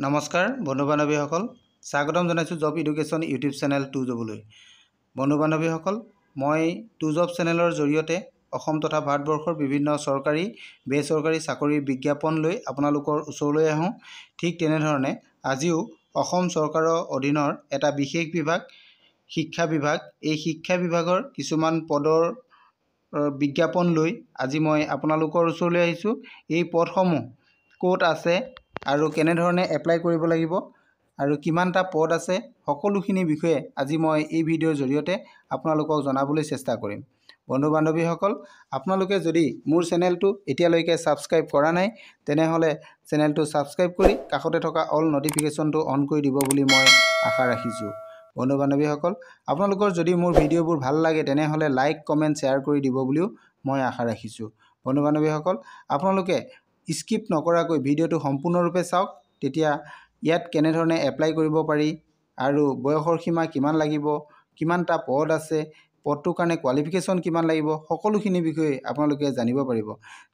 নমস্কাৰ বন্ধু বান্ধৱীসকল স্বাগতম জনাইছোঁ job education YouTube channel to জবলৈ। বন্ধু বান্ধৱীসকল মই টু জব চেনেলৰ জৰিয়তে অসম তথা ভাৰতবৰ্ষৰ বিভিন্ন চৰকাৰী বেচৰকাৰী চাকৰিৰ বিজ্ঞাপন লৈ আপোনালোকৰ ওচৰলৈ আহোঁ। ঠিক তেনেধৰণে আজিও অসম চৰকাৰৰ অধীনৰ এটা বিশেষ বিভাগ শিক্ষা বিভাগ, এই শিক্ষা বিভাগৰ কিছুমান পদৰ বিজ্ঞাপন লৈ আজি মই আপোনালোকৰ ওচৰলৈ আহিছোঁ। এই পদসমূহ ক'ত আছে আৰু কেনেধৰণে এপ্লাই কৰিব লাগিব আৰু কিমানটা পদ আছে সকলোখিনি বিষয়ে আজি মই এই ভিডিঅ'ৰ জৰিয়তে আপোনালোকক জনাবলৈ চেষ্টা কৰিম। বন্ধু বান্ধৱীসকল, আপোনালোকে যদি মোৰ চেনেলটো এতিয়ালৈকে ছাবস্ক্ৰাইব কৰা নাই তেনেহ'লে চেনেলটো ছাবস্ক্ৰাইব কৰি কাষতে থকা অল নটিফিকেশ্যনটো অন কৰি দিব বুলি মই আশা ৰাখিছোঁ। বন্ধু বান্ধৱীসকল, আপোনালোকৰ যদি মোৰ ভিডিঅ'বোৰ ভাল লাগে তেনেহ'লে লাইক কমেণ্ট শ্বেয়াৰ কৰি দিব বুলিও মই আশা ৰাখিছোঁ। বন্ধু বান্ধৱীসকল, আপোনালোকে স্কিপ নকৰাকৈ ভিডিঅ'টো সম্পূৰ্ণৰূপে চাওক, তেতিয়া ইয়াত কেনেধৰণে এপ্লাই কৰিব পাৰি আৰু বয়সৰ সীমা কিমান লাগিব, কিমানটা পদ আছে, পদটোৰ কাৰণে কোৱালিফিকেশ্যন কিমান লাগিব, সকলোখিনি বিষয়ে আপোনালোকে জানিব পাৰিব।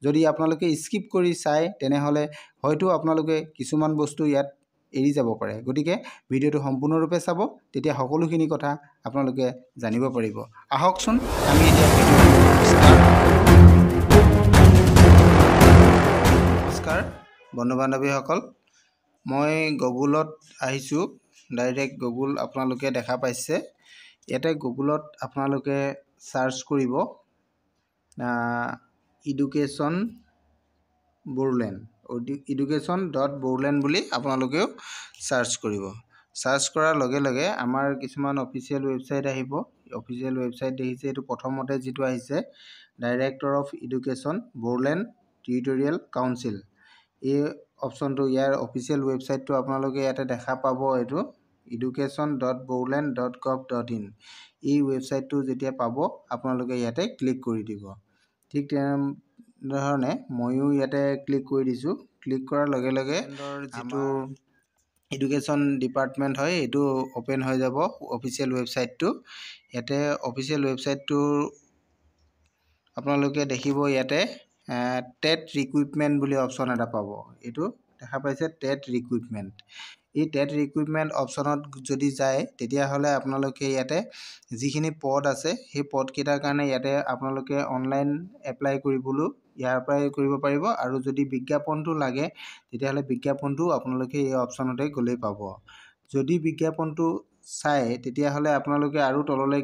যদি আপোনালোকে স্কিপ কৰি চায় তেনেহ'লে হয়তো আপোনালোকে কিছুমান বস্তু ইয়াত এৰি যাব পাৰে। গতিকে ভিডিঅ'টো সম্পূৰ্ণৰূপে চাব, তেতিয়া সকলোখিনি কথা আপোনালোকে জানিব পাৰিব। আহকচোন আমি এতিয়া নমস্কাৰ বন্ধু বান্ধৱীসকল, মই গুগলত আহিছোঁ। ডাইৰেক্ট গুগল আপোনালোকে দেখা পাইছে। ইয়াতে গুগলত আপোনালোকে চাৰ্চ কৰিব এডুকেশ্যন বড়োলেণ্ড বুলি আপোনালোকেও চাৰ্চ কৰিব। চাৰ্চ কৰাৰ লগে লগে আমাৰ কিছুমান অফিচিয়েল ৱেবছাইট আহিব। অফিচিয়েল ৱেবছাইট দেখিছে, এইটো প্ৰথমতে যিটো আহিছে director of education Bodoland territorial council, এই অপশ্যনটো ইয়াৰ অফিচিয়েল ৱেবছাইটটো আপোনালোকে ইয়াতে দেখা পাব। এইটো education.boroland.gov.in, এই ৱেবছাইটটো যেতিয়া পাব আপোনালোকে ইয়াতে ক্লিক কৰি দিব। ঠিক তেনেধৰণে ময়ো ইয়াতে ক্লিক কৰি দিছোঁ। ক্লিক কৰাৰ লগে লগে যিটো এডুকেশ্যন ডিপাৰ্টমেণ্ট হয় এইটো অ'পেন হৈ যাব অফিচিয়েল ৱেবছাইটটো। ইয়াতে অফিচিয়েল ৱেবছাইটটোৰ আপোনালোকে দেখিব ইয়াতে টেট ৰিক্ৰুইটমেণ্ট বুলি অপশ্যন এটা পাব। এইটো দেখা পাইছে টেট ৰিক্ৰুইটমেণ্ট। এই টেট ৰিক্ৰুইটমেণ্ট অপশ্যনত যদি যায় তেতিয়াহ'লে আপোনালোকে ইয়াতে যিখিনি পদ আছে সেই পদকেইটাৰ কাৰণে ইয়াতে আপোনালোকে অনলাইন এপ্লাই কৰিবলৈ ইয়াৰ পৰাই কৰিব পাৰিব। আৰু যদি বিজ্ঞাপনটো লাগে তেতিয়াহ'লে বিজ্ঞাপনটো আপোনালোকে এই অপশ্যনতে গ'লেই পাব। যদি বিজ্ঞাপনটো চাই তেতিয়াহ'লে আপোনালোকে আৰু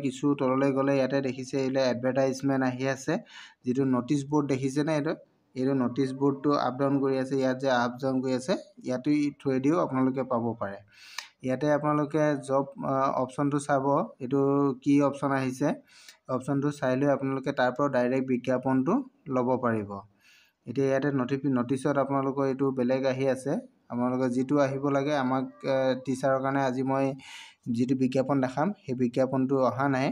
কিছু তললৈ গ'লে ইয়াতে দেখিছে এইবিলাক এডভাৰটাইজমেণ্ট আহি আছে। যিটো নটিচ বৰ্ড দেখিছেনে, এইটো নটিচ বৰ্ডটো আপ ডাউন কৰি আছে। ইয়াত যে আপ ডাউন কৰি আছে ইয়াতো থ্ৰুৱেদিও আপোনালোকে পাব পাৰে। ইয়াতে আপোনালোকে জব অপশ্যনটো চাব, এইটো কি অপশ্যন আহিছে। অপশ্যনটো চাই লৈ আপোনালোকে তাৰ পৰা ডাইৰেক্ট বিজ্ঞাপনটো ল'ব পাৰিব। এতিয়া ইয়াতে নটিচত আপোনালোকৰ এইটো বেলেগ আহি আছে। আপোনালোকে যিটো আহিব লাগে, আমাক টিচাৰৰ কাৰণে আজি মই যিটো বিজ্ঞাপন দেখাম সেই বিজ্ঞাপনটো অহা নাই।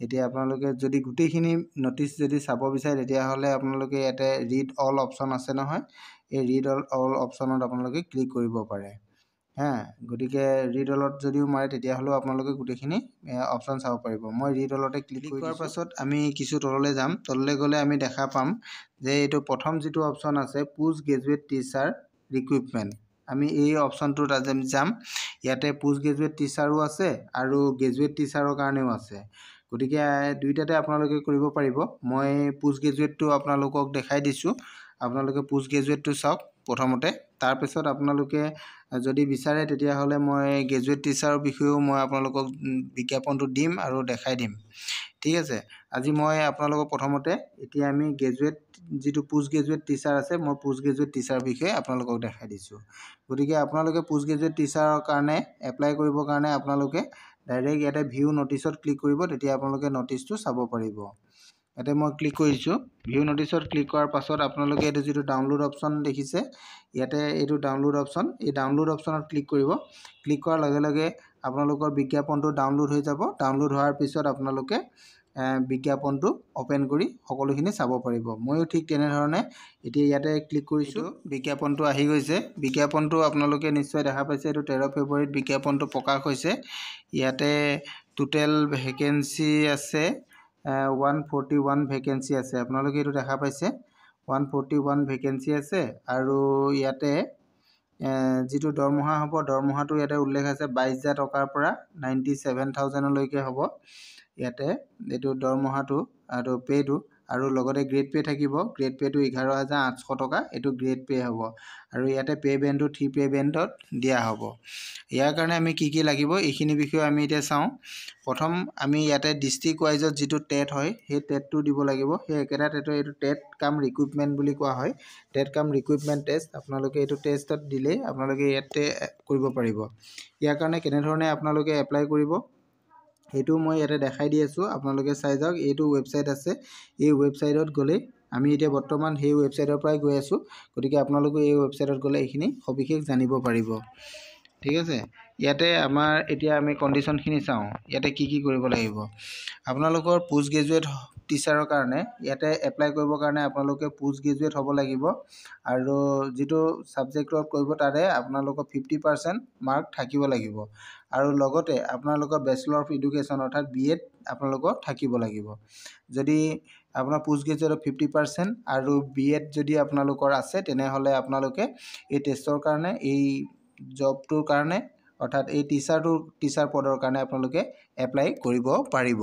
এতিয়া আপোনালোকে যদি গোটেইখিনি নটিচ যদি চাব বিচাৰে তেতিয়াহ'লে আপোনালোকে ইয়াতে ৰিড অল অপশ্যন আছে নহয়, এই ৰিড অল অপশ্যনত আপোনালোকে ক্লিক কৰিব পাৰে। গতিকে ৰিড অলত যদিও মাৰে তেতিয়াহ'লেও আপোনালোকে গোটেইখিনি অপশ্যন চাব পাৰিব। মই ৰিড অলতে ক্লিক কৰাৰ পাছত আমি কিছু তললৈ যাম। তললৈ গ'লে আমি দেখা পাম যে এইটো প্ৰথম যিটো অপশ্যন আছে পোষ্ট গ্ৰেজুৱেট টিচাৰ ৰিক্ৰুইটমেণ্ট, আমি এই অপশ্যনটোত আজি আমি যাম। ইয়াতে পোষ্ট গ্ৰেজুৱেট টিচাৰো আছে আৰু গ্ৰেজুৱেট টিচাৰৰ কাৰণেও আছে। গতিকে দুইটাতে আপোনালোকে কৰিব পাৰিব। মই পোষ্ট গ্ৰেজুৱেটটো আপোনালোকক দেখাই দিছোঁ। আপোনালোকে পোষ্ট গ্ৰেজুৱেটটো চাওক প্ৰথমতে, তাৰপিছত আপোনালোকে যদি বিচাৰে তেতিয়াহ'লে মই গ্ৰেজুৱেট টিচাৰৰ বিষয়েও মই আপোনালোকক বিজ্ঞাপনটো দিম আৰু দেখাই দিম। ঠিক আছে, আজি মই আপোনালোকক প্ৰথমতে এতিয়া আমি গ্ৰেজুৱেট যিটো পোষ্ট গ্ৰেজুৱেট টিচাৰ আছে, মই পোষ্ট গ্ৰেজুৱেট টিচাৰৰ বিষয়ে আপোনালোকক দেখাই দিছোঁ। গতিকে আপোনালোকে পোষ্ট গ্ৰেজুৱেট টিচাৰৰ কাৰণে এপ্লাই কৰিবৰ কাৰণে আপোনালোকে ডাইৰেক্ট ইয়াতে ভিউ নটিচত ক্লিক কৰিব, তেতিয়া আপোনালোকে নটিচটো চাব পাৰিব। ইয়াতে মই ক্লিক কৰিছোঁ। ভিউ নটিচত ক্লিক কৰাৰ পাছত আপোনালোকে এইটো যিটো ডাউনলোড অপশ্যন দেখিছে, ইয়াতে এইটো ডাউনলোড অপশ্যন, এই ডাউনলোড অপশ্যনত ক্লিক কৰিব। ক্লিক কৰাৰ লগে লগে আপোনালোকৰ বিজ্ঞাপনটো ডাউনলোড হৈ যাব। ডাউনলোড হোৱাৰ পিছত আপোনালোকে বিজ্ঞাপনটো অ'পেন কৰি সকলোখিনি চাব পাৰিব। ময়ো ঠিক তেনেধৰণে এতিয়া ইয়াতে ক্লিক কৰিছোঁ। বিজ্ঞাপনটো আহি গৈছে। বিজ্ঞাপনটো আপোনালোকে নিশ্চয় দেখা পাইছে। এইটো 13 ফেব্ৰুৱাৰীত বিজ্ঞাপনটো প্ৰকাশ হৈছে। ইয়াতে টোটেল ভেকেঞ্চি আছে 141 ভেকেঞ্চি আছে। আপোনালোকে এইটো দেখা পাইছে 141 ভেকেঞ্চি আছে। আৰু ইয়াতে যিটো দৰমহা হ'ব দৰমহাটো ইয়াতে উল্লেখ আছে 22,000 টকাৰ পৰা 97,000লৈকে হ'ব ইয়াতে এইটো দৰমহাটো আৰু পে'টো আৰু লগতে গ্ৰেড পে থাকিব গ্ৰেড পে'টো 11,800 টকা এইটো গ্ৰেড পে' হ'ব আৰু ইয়াতে পে' বেণ্ডটো 3 পে' বেণ্ডত দিয়া হ'ব ইয়াৰ কাৰণে আমি কি লাগিব এইখিনি বিষয়ে আমি এতিয়া চাওঁ প্ৰথম আমি ইয়াতে ডিষ্ট্ৰিক্ট ৱাইজত যিটো টেট হয় সেই টেটটো দিব লাগিব সেই একেটা টেটৰ এইটো টেট কাম ৰিক্ৰুটমেণ্ট বুলি কোৱা হয় টেট কাম ৰিক্ৰুটমেণ্ট টেষ্ট আপোনালোকে এইটো টেষ্টত দিলে আপোনালোকে ইয়াতে কৰিব পাৰিব ইয়াৰ কাৰণে কেনেধৰণে আপোনালোকে এপ্লাই কৰিব সেইটো মই ইয়াতে দেখাই দি আছোঁ আপোনালোকে চাই যাওক এইটো ৱেবছাইট আছে এই ৱেবছাইটত গ'লে আমি এতিয়া বৰ্তমান সেই ৱেবছাইটৰ পৰাই গৈ আছোঁ গতিকে আপোনালোকে এই ৱেবছাইটত গ'লে এইখিনি সবিশেষ জানিব পাৰিব ঠিক আছে ইয়াতে আমাৰ এতিয়া আমি কণ্ডিশ্যনখিনি চাওঁ ইয়াতে কি কৰিব লাগিব আপোনালোকৰ পোষ্ট গ্ৰেজুৱেট টিচাৰৰ কাৰণে ইয়াতে এপ্লাই কৰিবৰ কাৰণে আপোনালোকে পোষ্ট গ্ৰেজুৱেট হ'ব লাগিব আৰু যিটো ছাবজেক্টত কৰিব তাৰে আপোনালোকৰ 50% মাৰ্ক থাকিব লাগিব আৰু লগতে আপোনালোকৰ বেচেলৰ অফ এডুকেশ্যন অৰ্থাৎ BEd আপোনালোকৰ থাকিব লাগিব যদি আপোনাৰ পোষ্ট গ্ৰেজুৱেটৰ 50% আৰু BEd যদি আপোনালোকৰ আছে তেনেহ'লে আপোনালোকে এই টেষ্টৰ কাৰণে এই জবটোৰ কাৰণে অৰ্থাৎ এই টিচাৰ পদৰ কাৰণে আপোনালোকে এপ্লাই কৰিব পাৰিব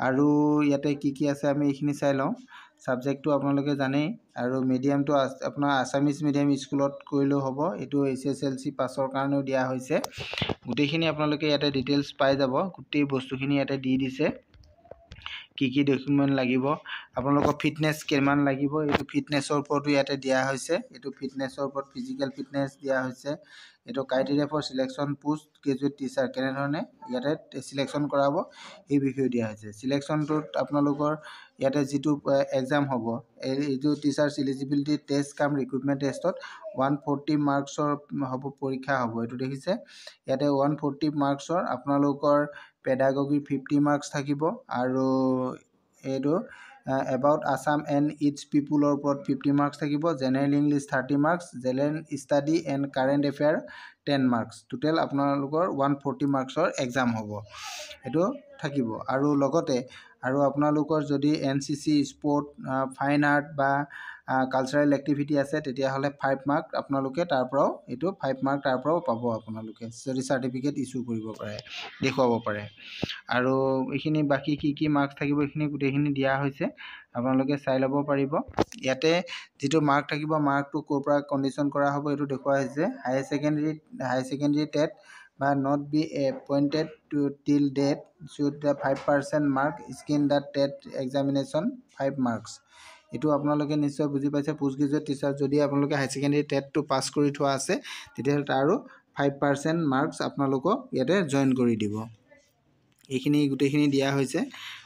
আৰু ইয়াতে কি আছে আমি এইখিনি চাই লওঁ ছাবজেক্টটো আপোনালোকে জানেই আৰু মিডিয়ামটো আপোনাৰ আছামিজ মিডিয়াম স্কুলত কৰিলেও হ'ব এইটো HSLC পাছৰ কাৰণেও দিয়া হৈছে গোটেইখিনি আপোনালোকে ইয়াতে ডিটেইলছ পাই যাব গোটেই বস্তুখিনি ইয়াতে দি দিছে কি ডকুমেণ্ট লাগিব আপোনালোকৰ ফিটনেছ কিমান লাগিব এইটো ফিটনেছৰ ওপৰতো ইয়াতে দিয়া হৈছে এইটো ফিটনেছৰ ওপৰত ফিজিকেল ফিটনেছ দিয়া হৈছে এইটো criteria for selection post graduate teacher কেনেধৰণে ইয়াতে সিলেকশ্যন কৰাব এই বিষয়ে দিয়া হৈছে সিলেকশ্যনটোত আপোনালোকৰ ইয়াতে যিটো এক্সাম হ'ব এইটো টিচাৰ্ছ এলিজিবিলিটি টেষ্ট কাম ৰিক্ৰুটমেণ্ট টেষ্টত 140 মাৰ্কছৰ হ'ব পৰীক্ষা হ'ব এইটো দেখিছে ইয়াতে 140 মাৰ্কছৰ আপোনালোকৰ পেডাগগী 50 মাৰ্কছ থাকিব আৰু এইটো এবাউট আছাম এণ্ড ইটছ পিপুলৰ ওপৰত 50 মাৰ্কছ থাকিব general English 30 marks general study and current affair 10 marks total আপোনালোকৰ 140 মাৰ্কছৰ এক্সাম হ'ব এইটো থাকিব আৰু লগতে আৰু আপোনালোকৰ যদি NCC স্পৰ্ট ফাইন আৰ্ট বা কালচাৰেল এক্টিভিটি আছে তেতিয়াহ'লে 5 মাৰ্ক আপোনালোকে তাৰ পৰাও এইটো 5 মাৰ্ক তাৰ পৰাও পাব আপোনালোকে যদি চাৰ্টিফিকেট ইছ্যু কৰিব পাৰে দেখুৱাব পাৰে আৰু এইখিনি বাকী কি মাৰ্কছ থাকিব এইখিনি গোটেইখিনি দিয়া হৈছে আপোনালোকে চাই ল'ব পাৰিব ইয়াতে যিটো মাৰ্ক থাকিব মাৰ্কটো ক'ৰ পৰা কণ্ডিশ্যন কৰা হ'ব এইটো দেখুওৱা হৈছে হায়াৰ ছেকেণ্ডেৰী টেট বা not be appointed to till date should the 5% mark skin the TET examination 5 marks এইটো আপোনালোকে নিশ্চয় বুজি পাইছে পোষ্ট গ্ৰেজুৱেট টিচাৰ যদি আপোনালোকে হায়াৰ ছেকেণ্ডেৰী টেটটো পাছ কৰি থোৱা আছে তেতিয়াহ'লে তাৰো 5% মাৰ্কছ আপোনালোকক ইয়াতে জইন কৰি দিব এইখিনি গোটেইখিনি দিয়া হৈছে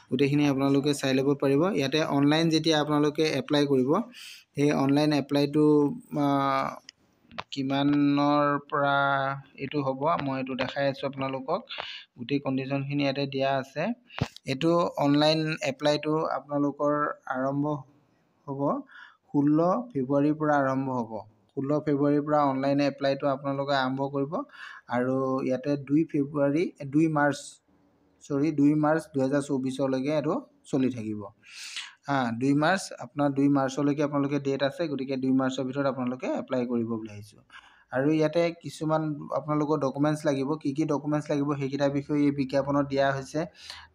গোটেইখিনি আপোনালোকে চাই ল'ব পাৰিব ইয়াতে অনলাইন যেতিয়া আপোনালোকে এপ্লাই কৰিব সেই অনলাইন এপ্লাইটো কিমানৰ পৰা এইটো হ'ব মই এইটো দেখাই আছোঁ আপোনালোকক গোটেই কণ্ডিশ্যনখিনি ইয়াতে দিয়া আছে এইটো অনলাইন এপ্লাইটো আপোনালোকৰ আৰম্ভ হ'ব 16 ফেব্ৰুৱাৰীৰ পৰা আৰম্ভ হ'ব 16 ফেব্ৰুৱাৰীৰ পৰা অনলাইন এপ্লাইটো আপোনালোকে আৰম্ভ কৰিব আৰু ইয়াতে 2 মাৰ্চ 2024লৈকে এইটো চলি থাকিব 2 মাৰ্চ আপোনাৰ 2 মাৰ্চলৈকে আপোনালোকে ডেট আছে গতিকে 2 মাৰ্চৰ ভিতৰত আপোনালোকে এপ্লাই কৰিব বুলি ভাবিছোঁ আৰু ইয়াতে কিছুমান আপোনালোকৰ ডকুমেণ্টছ লাগিব কি ডকুমেণ্টছ লাগিব সেইকেইটা বিষয়ে এই বিজ্ঞাপনত দিয়া হৈছে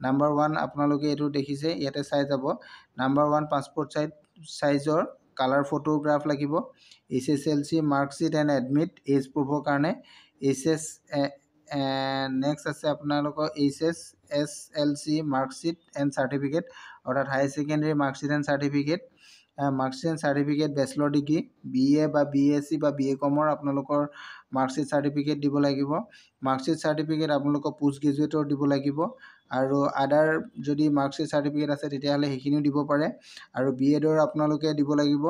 নাম্বাৰ 1 আপোনালোকে এইটো দেখিছে ইয়াতে চাই যাব নাম্বাৰ 1 পাছপোৰ্ট সাইজৰ কালাৰ ফটোগ্ৰাফ লাগিব HSLC marksheet and admit age প্ৰুফৰ কাৰণে নেক্সট আছে আপোনালোকৰ HSLC মাৰ্কশ্বিট এণ্ড চাৰ্টিফিকেট অৰ্থাৎ higher secondary marksheet and certificate bachelor degree BA বা BSc বা BComৰ আপোনালোকৰ মাৰ্কশ্বিট চাৰ্টিফিকেট দিব লাগিব মাৰ্কশ্বিট চাৰ্টিফিকেট আপোনালোকৰ পোষ্ট গ্ৰেজুৱেটৰ দিব লাগিব আৰু আদাৰ যদি মাৰ্কশ্বিট চাৰ্টিফিকেট আছে তেতিয়াহ'লে সেইখিনিও দিব পাৰে আৰু BEdৰ আপোনালোকে দিব লাগিব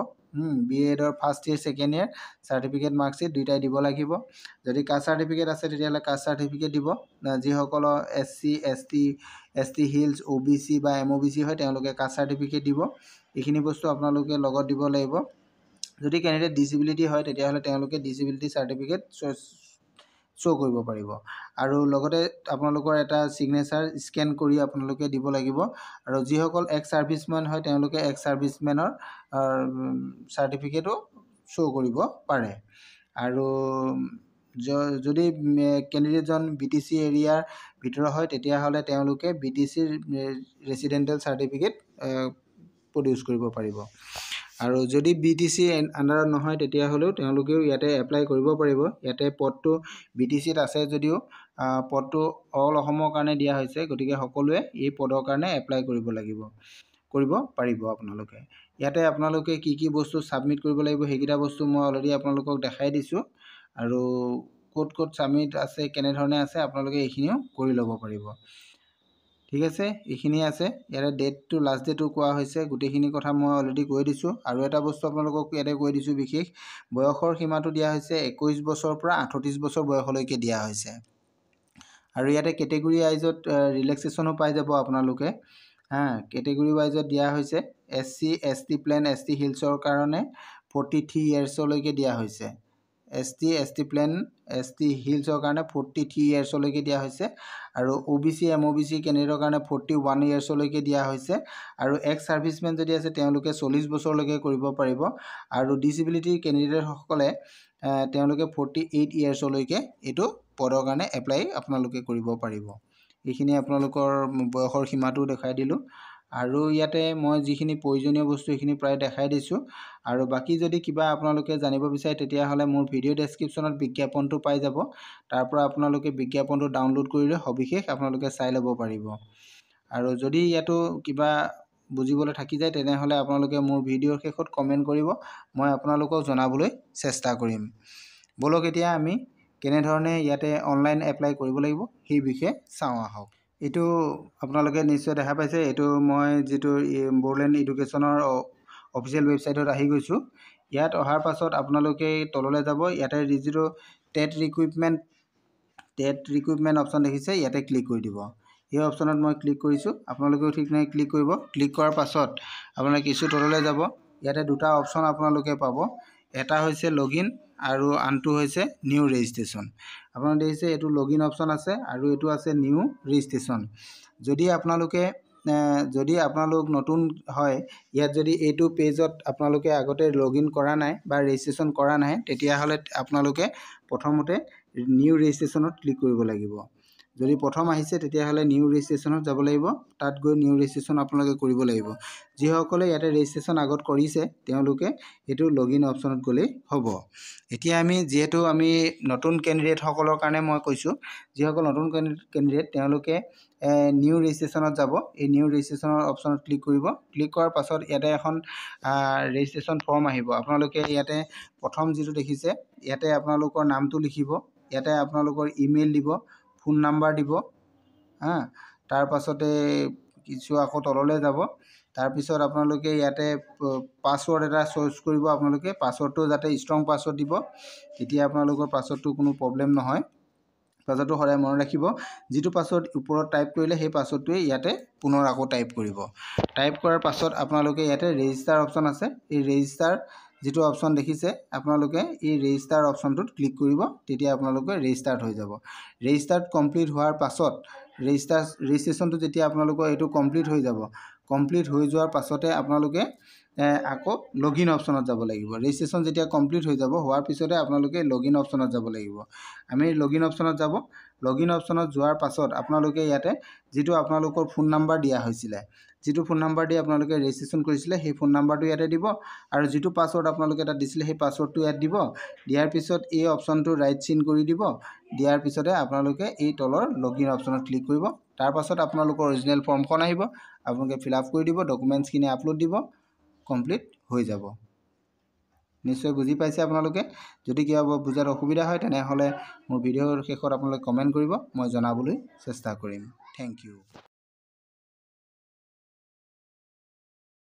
BEdৰ first year second year certificate marksheet দুইটাই দিব লাগিব যদি কাষ্ট চাৰ্টিফিকেট আছে তেতিয়াহ'লে কাষ্ট চাৰ্টিফিকেট দিব যিসকলৰ SC ST হিলছ OBC বা MOBC হয় তেওঁলোকে কাষ্ট চাৰ্টিফিকেট দিব এইখিনি বস্তু আপোনালোকে লগত দিব লাগিব যদি কেণ্ডিডেট ডিসেবিলিটি হয় তেতিয়াহ'লে তেওঁলোকে ডিসেবিলিটি চাৰ্টিফিকেট শ্ব' কৰিব পাৰিব আৰু লগতে আপোনালোকৰ এটা সিগনেচাৰ স্কেন কৰি আপোনালোকে দিব লাগিব আৰু যিসকল এক্স সাৰ্ভিসমেন হয় তেওঁলোকে এক্স সাৰ্ভিসমেনৰ চাৰ্টিফিকেটো শ্ব' কৰিব পাৰে আৰু যদি কেণ্ডিডেটজন BTC এৰিয়াৰ ভিতৰৰ হয় তেতিয়াহ'লে তেওঁলোকে BTC ৰেচিডেণ্টেল চাৰ্টিফিকেট প্ৰডিউচ কৰিব পাৰিব। আৰু যদি BTC আণ্ডাৰত নহয় তেতিয়াহ'লেও তেওঁলোকেও ইয়াতে এপ্লাই কৰিব পাৰিব। ইয়াতে পদটো BTCত আছে যদিও পদটো অল অসমৰ কাৰণে দিয়া হৈছে, গতিকে সকলোৱে এই পদৰ কাৰণে এপ্লাই কৰিব পাৰিব আপোনালোকে। ইয়াতে আপোনালোকে কি বস্তু ছাবমিট কৰিব লাগিব সেইকেইটা বস্তু মই অলৰেডি আপোনালোকক দেখাই দিছোঁ, আৰু ক'ত ছাবমিট আছে কেনেধৰণে আছে আপোনালোকে এইখিনিও কৰি ল'ব পাৰিব। ঠিক আছে, এইখিনি আছে। ইয়াতে ডেটটো লাষ্ট ডেটটো কোৱা হৈছে, গোটেইখিনি কথা মই অলৰেডি কৈ দিছোঁ। আৰু এটা বস্তু আপোনালোকক ইয়াতে কৈ দিছোঁ, বিশেষ বয়সৰ সীমাটো দিয়া হৈছে 21 বছৰৰ পৰা 38 বছৰ বয়সলৈকে দিয়া হৈছে। আৰু ইয়াতে কেটেগৰী ৱাইজত ৰিলেক্সেশ্যনো পাই যাব আপোনালোকে। কেটেগৰী ৱাইজত দিয়া হৈছে SC ST প্লেন ST হিলছৰ কাৰণে 43 ইয়াৰ্ছলৈকে দিয়া হৈছে। ST ST প্লেন ST হিলছৰ কাৰণে 43 ইয়াৰ্ছলৈকে দিয়া হৈছে। আৰু OBC MOBC কেণ্ডিডেটৰ কাৰণে 41 ইয়াৰ্ছলৈকে দিয়া হৈছে। আৰু এক্স ছাৰ্ভিচমেন যদি আছে তেওঁলোকে 40 বছৰলৈকে কৰিব পাৰিব। আৰু ডিছেবিলিটি কেণ্ডিডেটসকলে তেওঁলোকে 48 ইয়াৰ্ছলৈকে এইটো পদৰ কাৰণে এপ্লাই আপোনালোকে কৰিব পাৰিব। এইখিনি আপোনালোকৰ বয়সৰ সীমাটো দেখাই দিলোঁ। আৰু ইয়াতে মই যিখিনি প্ৰয়োজনীয় বস্তু সেইখিনি প্ৰায় দেখাই দিছোঁ। আৰু বাকী যদি কিবা আপোনালোকে জানিব বিচাৰে তেতিয়াহ'লে মোৰ ভিডিঅ' ডেছক্ৰিপশ্যনত বিজ্ঞাপনটো পাই যাব। তাৰ পৰা আপোনালোকে বিজ্ঞাপনটো ডাউনলোড কৰিলে সবিশেষ আপোনালোকে চাই ল'ব পাৰিব। আৰু যদি ইয়াতো কিবা বুজিবলৈ থাকি যায় তেনেহ'লে আপোনালোকে মোৰ ভিডিঅ'ৰ শেষত কমেণ্ট কৰিব, মই আপোনালোকক জনাবলৈ চেষ্টা কৰিম। বলক এতিয়া আমি কেনেধৰণে ইয়াতে অনলাইন এপ্লাই কৰিব লাগিব সেই বিষয়ে চাওঁ আহক। এইটো আপোনালোকে নিশ্চয় দেখা পাইছে, এইটো মই যিটো বড়োলেণ্ড এডুকেশ্যনৰ অফিচিয়েল ৱেবছাইটত আহি গৈছোঁ। ইয়াত অহাৰ পাছত আপোনালোকে তললৈ যাব, ইয়াতে যিটো টেট ৰিকুইপমেণ্ট অপশ্যন দেখিছে ইয়াতে ক্লিক কৰি দিব। এই অপশ্যনত মই ক্লিক কৰিছোঁ, আপোনালোকেও ঠিক নাই ক্লিক কৰিব। ক্লিক কৰাৰ পাছত আপোনালোকে কিছু তললৈ যাব, ইয়াতে দুটা অপশ্যন আপোনালোকে পাব। এটা হৈছে লগইন আৰু আনটো হৈছে নিউ ৰেজিষ্ট্ৰেশ্যন। আপোনালোকে দেখিছে এইটো লগইন অপশ্যন আছে আৰু এইটো আছে নিউ ৰেজিষ্ট্ৰেশ্যন। যদি আপোনালোক নতুন হয়, ইয়াত যদি এইটো পেজত আপোনালোকে আগতে লগইন কৰা নাই বা ৰেজিষ্ট্ৰেশ্যন কৰা নাই তেতিয়াহ'লে আপোনালোকে প্ৰথমতে নিউ ৰেজিষ্ট্ৰেশ্যনত ক্লিক কৰিব লাগিব। যদি প্ৰথম আহিছে তেতিয়াহ'লে নিউ ৰেজিষ্ট্ৰেশ্যনত যাব লাগিব, তাত গৈ নিউ ৰেজিষ্ট্ৰেশ্যন আপোনালোকে কৰিব লাগিব। যিসকলে ইয়াতে ৰেজিষ্ট্ৰেশ্যন আগত কৰিছে তেওঁলোকে এইটো লগইন অপশ্যনত গ'লেই হ'ব। এতিয়া যিহেতু আমি নতুন কেণ্ডিডেটসকলৰ কাৰণে মই কৈছোঁ, যিসকল নতুন কেণ্ডিডেট তেওঁলোকে নিউ ৰেজিষ্ট্ৰেশ্যনত যাব। এই নিউ ৰেজিষ্ট্ৰেশ্যনৰ অপশ্যনত ক্লিক কৰিব। ক্লিক কৰাৰ পাছত ইয়াতে এখন ৰেজিষ্ট্ৰেশ্যন ফৰ্ম আহিব। আপোনালোকে ইয়াতে প্ৰথম যিটো দেখিছে ইয়াতে আপোনালোকৰ নামটো লিখিব, ইয়াতে আপোনালোকৰ ইমেইল দিব, ফোন নাম্বাৰ দিব। তাৰ পাছতে কিছু আকৌ তললৈ যাব। তাৰপিছত আপোনালোকে ইয়াতে পাছৱৰ্ড এটা চইচ কৰিব। আপোনালোকে পাছৱৰ্ডটো যাতে ষ্ট্ৰং পাছৱৰ্ড দিব, তেতিয়া আপোনালোকৰ পাছৱৰ্ডটো কোনো প্ৰব্লেম নহয়। পাছৱৰ্ডটো সদায় মনত ৰাখিব। যিটো পাছৱৰ্ড ওপৰত টাইপ কৰিলে সেই পাছৱৰ্ডটোৱে ইয়াতে পুনৰ আকৌ টাইপ কৰিব। টাইপ কৰাৰ পাছত আপোনালোকে ইয়াতে ৰেজিষ্টাৰ অপশ্যন আছে, এই ৰেজিষ্টাৰ যিটো অপশ্যন দেখিছে আপোনালোকে এই ৰেজিষ্টাৰ অপশ্যনটোত ক্লিক কৰিব, তেতিয়া আপোনালোকে ৰেজিষ্টাৰ্ড হৈ যাব। ৰেজিষ্টাৰ্ড কমপ্লিট হোৱাৰ পাছত ৰেজিষ্ট্ৰেশ্যনটো যেতিয়া আপোনালোকৰ এইটো কমপ্লিট হৈ যাব, কমপ্লিট হৈ যোৱাৰ পাছতে আপোনালোকে আকৌ লগইন অপশ্যনত যাব লাগিব। ৰেজিষ্ট্ৰেশ্যন যেতিয়া কমপ্লিট হৈ যাব হোৱাৰ পিছতে আপোনালোকে লগইন অপশ্যনত যাব লাগিব। আমি লগইন অপশ্যনত যাব। লগইন অপশ্যনত যোৱাৰ পাছত আপোনালোকে ইয়াতে যিটো আপোনালোকৰ ফোন নাম্বাৰ দিয়া হৈছিলে, যিটো ফোন নাম্বাৰ দি আপোনালোকে ৰেজিষ্ট্ৰেশ্যন কৰিছিলে সেই ফোন নাম্বাৰটো ইয়াতে দিব। আৰু যিটো পাছৱৰ্ড আপোনালোকে তাত দিছিলে সেই পাছৱৰ্ডটো ইয়াত দিব। দিয়াৰ পিছত এই অপশ্যনটো ৰাইট চিন কৰি দিব। দিয়াৰ পিছতে আপোনালোকে এই তলৰ লগইন অপশ্যনত ক্লিক কৰিব। তাৰ পাছত আপোনালোকৰ অৰিজিনেল ফৰ্মখন আহিব, আপোনালোকে ফিল আপ কৰি দিব, ডকুমেণ্টছখিনি আপলোড দিব, কমপ্লিট হৈ যাব। নিশ্চয় বুজি পাইছে আপোনালোকে। যদি কিবা বুজাত অসুবিধা হয় তেনেহ'লে মোৰ ভিডিঅ'ৰ শেষত আপোনালোকে কমেণ্ট কৰিব, মই জনাবলৈ চেষ্টা কৰিম। Thank U.